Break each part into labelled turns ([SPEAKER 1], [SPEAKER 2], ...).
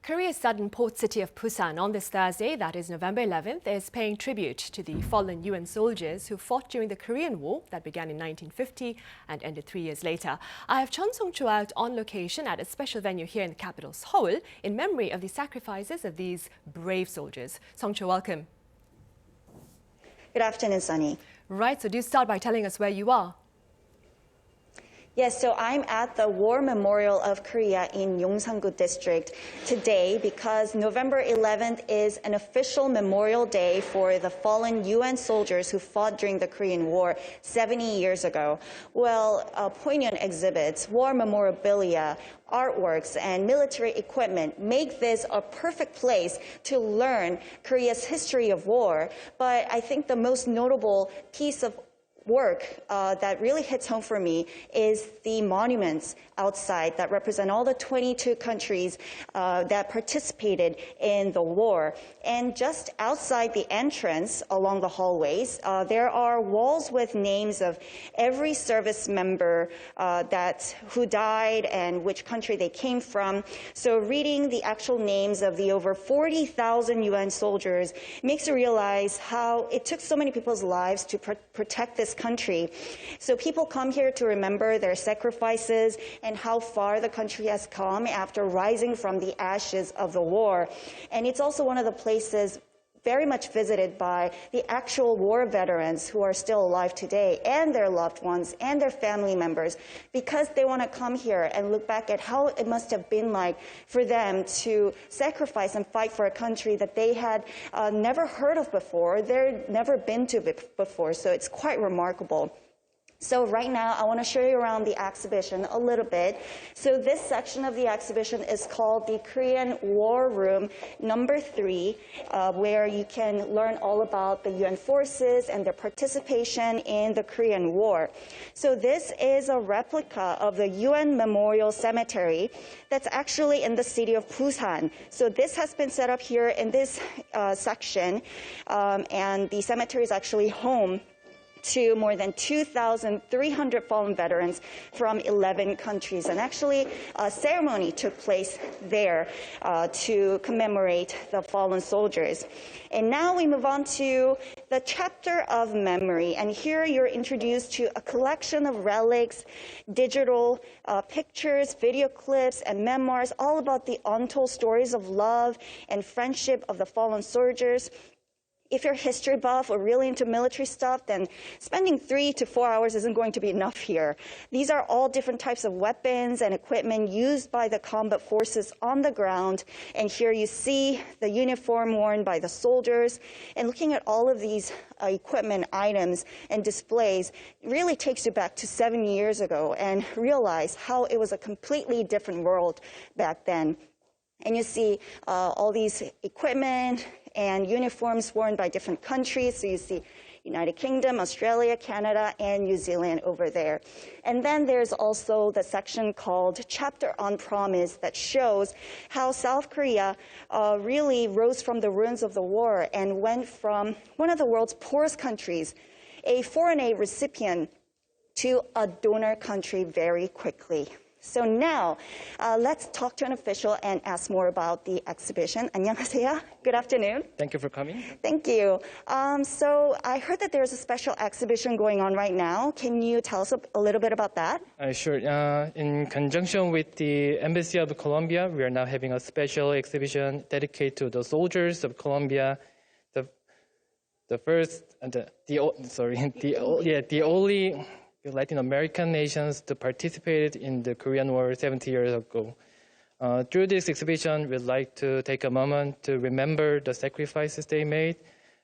[SPEAKER 1] Korea's southern port city of Busan on this Thursday, that is November 11th, is paying tribute to the fallen UN soldiers who fought during the Korean War that began in 1950 and ended 3 years later. I have Chun Song-cho out on location at a special venue here in the capital, Seoul, in memory of the sacrifices of these brave soldiers. Song-cho, welcome.
[SPEAKER 2] Good afternoon, Sunny.
[SPEAKER 1] Right, so do start by telling us where you are.
[SPEAKER 2] Yes, so I'm at the War Memorial of Korea in Yongsan-gu District today because November 11th is an official memorial day for the fallen UN soldiers who fought during the Korean War 70 years ago. Well, poignant exhibits, war memorabilia, artworks, and military equipment make this a perfect place to learn Korea's history of war. But I think the most notable piece of work that really hits home for me is the monuments outside that represent all the 22 countries that participated in the war. And just outside the entrance along the hallways, there are walls with names of every service member who died and which country they came from. So reading the actual names of the over 40,000 UN soldiers makes you realize how it took so many people's lives to protect this country. So people come here to remember their sacrifices and how far the country has come after rising from the ashes of the war. And it's also one of the places very much visited by the actual war veterans who are still alive today and their loved ones and their family members because they want to come here and look back at how it must have been like for them to sacrifice and fight for a country that they had never heard of before, they'd never been to before. So it's quite remarkable. So right now, I want to show you around the exhibition a little bit. So this section of the exhibition is called the Korean War Room number 3, where you can learn all about the UN forces and their participation in the Korean War. So this is a replica of the UN Memorial Cemetery that's actually in the city of Busan. So this has been set up here in this section, and the cemetery is actually home to more than 2,300 fallen veterans from 11 countries. And actually, a ceremony took place there to commemorate the fallen soldiers. And now we move on to the chapter of memory. And here you're introduced to a collection of relics, digital pictures, video clips, and memoirs, all about the untold stories of love and friendship of the fallen soldiers. If you're a history buff or really into military stuff, then spending 3 to 4 hours isn't going to be enough here. These are all different types of weapons and equipment used by the combat forces on the ground. And here you see the uniform worn by the soldiers. And looking at all of these equipment items and displays really takes you back to 7 years ago and realize how it was a completely different world back then. And you see all these equipment and uniforms worn by different countries. So you see United Kingdom, Australia, Canada, and New Zealand over there. And then there's also the section called Chapter on Promise that shows how South Korea really rose from the ruins of the war and went from one of the world's poorest countries, a foreign aid recipient, to a donor country very quickly. So now, let's talk to an official and ask more about the exhibition. 안녕하세요. Good afternoon.
[SPEAKER 3] Thank you for coming.
[SPEAKER 2] Thank you. So I heard that there's a special exhibition going on right now. Can you tell us a little bit about that?
[SPEAKER 3] Sure. In conjunction with the Embassy of Colombia, we are now having a special exhibition dedicated to the soldiers of Colombia. The only Latin American nations to participate in the Korean War 70 years ago. Through this exhibition, we'd like to take a moment to remember the sacrifices they made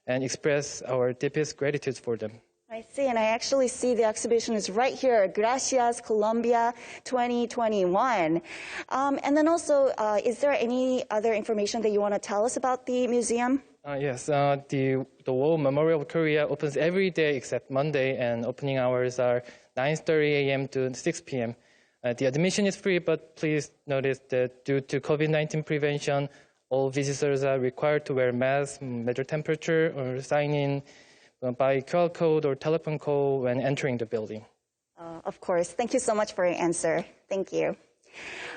[SPEAKER 3] and express our deepest gratitude for them.
[SPEAKER 2] I see, and I actually see the exhibition is right here, Gracias Colombia 2021. And then also, is there any other information that you want to tell us about the museum?
[SPEAKER 3] Yes, the War Memorial of Korea opens every day except Monday, and opening hours are 9:30 a.m. to 6 p.m. The admission is free, but please notice that due to COVID-19 prevention, all visitors are required to wear masks, measure temperature, or sign in by QR code or telephone call when entering the building.
[SPEAKER 2] Of course. Thank you so much for your answer. Thank you.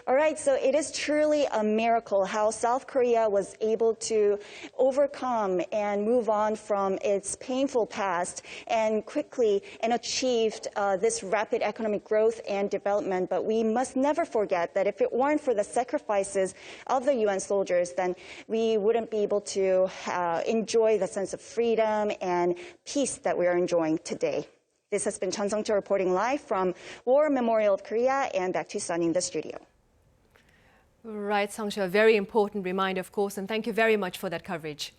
[SPEAKER 2] All right, so it is truly a miracle how South Korea was able to overcome and move on from its painful past and quickly and achieved this rapid economic growth and development. But we must never forget that if it weren't for the sacrifices of the UN soldiers, then we wouldn't be able to enjoy the sense of freedom and peace that we are enjoying today. This has been Chun Sung-cho reporting live from War Memorial of Korea, and back to Sunny in the studio.
[SPEAKER 1] Right, Sung-cho, a very important reminder, of course, and thank you very much for that coverage.